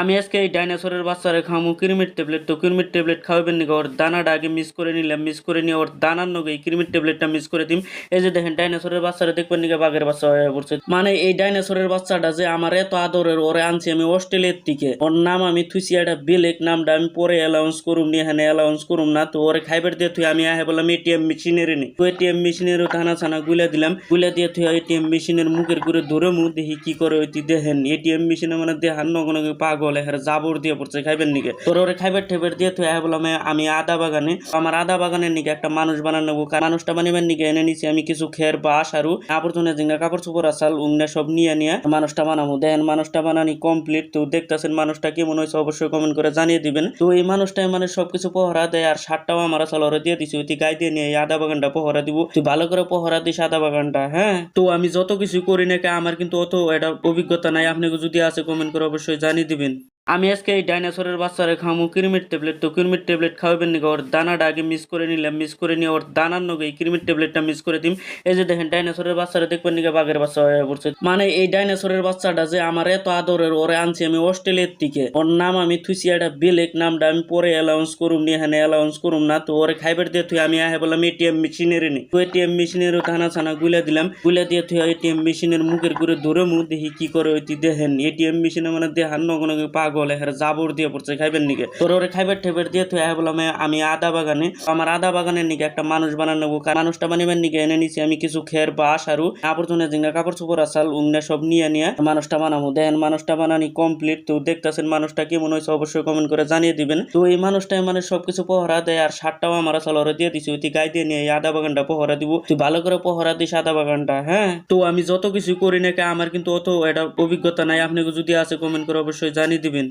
আমি আজকে এই ডাইনোসরের বাচ্চারে খামু কিরমির ট্যাবলেট। তো কিরমির ট্যাবলেট খাওয়াবেন নাকি? ওর দানাটা আগে মিক্স করে নিলাম, মিক্স করে নিয়ে ওর দানার নগে এই কিরমির ট্যাবলেটটা মিক্স করে দিম। এই যে দেখেন ডাইনোসরের বাচ্চারা দেখবেন নাকি বাঘের বাচ্চা হয়ে পড়ছে। মানে এই ডাইনোসরের বাচ্চাটা যে আমার এত আদরের, ওরে আনছি আমি অস্ট্রেলিয়ার থেকে। ওর নাম আমি থুইছি একটা বেলেগ, নামটা আমি পরে অ্যালাউন্স করুম নি, এখানে অ্যালাউন্স করুম না। তো ওরে খাইবার দিয়ে থুই আমি আহে বললাম এটিএম মেশিনের নি। তো এটিএম মেশিনের থানা ছানা গুলা দিলাম, গুলা দিয়ে থুই এটিএম মেশিনের মুখের করে ধরে মু দেখি কি করে ওইটি দেখেন এটিএম মেশিনে মানে দেহার নগন পাগল এর জাবর দিয়ে পড়ছে খাইবেন নিকে। তোর ওরে খাইবার ঠেবার দিয়ে তুই বললাম আমি আদা বাগানে, আমার আদা বাগানের নিকে একটা মানুষ বানানো নেবো। মানুষটা বানিবার নিকে এনে নিছি আমি কিছু খের বাস আরু আবর্জনা জিঙ্গা কাপড় চোপড় আসাল উংনা সব নিয়ে মানুষটা বানাবো। দেখেন মানুষটা বানানি কমপ্লিট। তো দেখতেছেন মানুষটা কেমন হয়েছে অবশ্যই কমেন্ট করে জানিয়ে দিবেন। তো এই মানুষটাই মানে সবকিছু পহরা দেয়, আর সারটাও আমার আসলে ওরা দিয়ে দিছি। ওই গায়ে দিয়ে নিয়ে এই আদা বাগানটা পহরা দিব। তুই ভালো করে পহরা দিস আদা বাগানটা। হ্যাঁ, তো আমি যত কিছু করি নাকি আমার কিন্তু অত এটা অভিজ্ঞতা নাই। আপনাকে যদি আছে কমেন্ট করে অবশ্যই জানিয়ে দিবেন। আমি আজকে এই ডাইনোসরের বাচ্চারে খামু কিরমির ট্যাবলেট। তো কিরমির ট্যাবলেট খাওয়াবেন নাকি? ওর দানাটা আগে মিক্স করে নিলাম, মিক্স করে নিয়ে ওর দানার নগে এই কিরমির ট্যাবলেটটা মিক্স করে দিম। এই যে দেখেন ডাইনোসরের বাচ্চারা দেখবেন নাকি বাঘের বাচ্চা হয়ে পড়ছে। মানে এই ডাইনোসরের বাচ্চাটা যে আমার এত আদরের, ওরে আনছি আমি অস্ট্রেলিয়ার থেকে। ওর নাম আমি থুইছি একটা বেলেগ, নামটা আমি পরে অ্যালাউন্স করুম নি, এখানে অ্যালাউন্স করুম না। তো ওরে খাইবার দিয়ে থুই আমি আহে বললাম এটিএম মেশিনের নি। তো এটিএম মেশিনের থানা ছানা গুলা দিলাম, গুলা দিয়ে থুই এটিএম মেশিনের মুখের করে ধরে মু দেখি কি করে ওইটি দেখেন এটিএম মেশিনে মানে দেহার নগন পাগল এর জাবর দিয়ে পড়ছে খাইবেন নিকে। তোর ওরে খাইবার ঠেবার দিয়ে তুই বললাম আমি আদা বাগানে, আমার আদা বাগানের নিকে একটা মানুষ বানানো নেবো। মানুষটা বানিবার নিকে এনে নিছি আমি কিছু খের বাস আরু আবর্জনা জিঙ্গা কাপড় চোপড় আসাল উংনা সব নিয়ে মানুষটা বানাবো। দেখেন মানুষটা বানানি কমপ্লিট। তো দেখতেছেন মানুষটা কেমন হয়েছে অবশ্যই কমেন্ট করে জানিয়ে দিবেন। তো এই মানুষটাই মানে সবকিছু পহরা দেয়, আর সারটাও আমার আসলে ওরা দিয়ে দিছি। ওই গায়ে দিয়ে নিয়ে এই আদা বাগানটা পহরা দিব। তুই ভালো করে পহরা দিস আদা বাগানটা। হ্যাঁ, তো আমি যত কিছু করি নাকি আমার কিন্তু অত এটা অভিজ্ঞতা নাই। আপনাকে যদি আছে কমেন্ট করে অবশ্যই জানিয়ে দিবেন।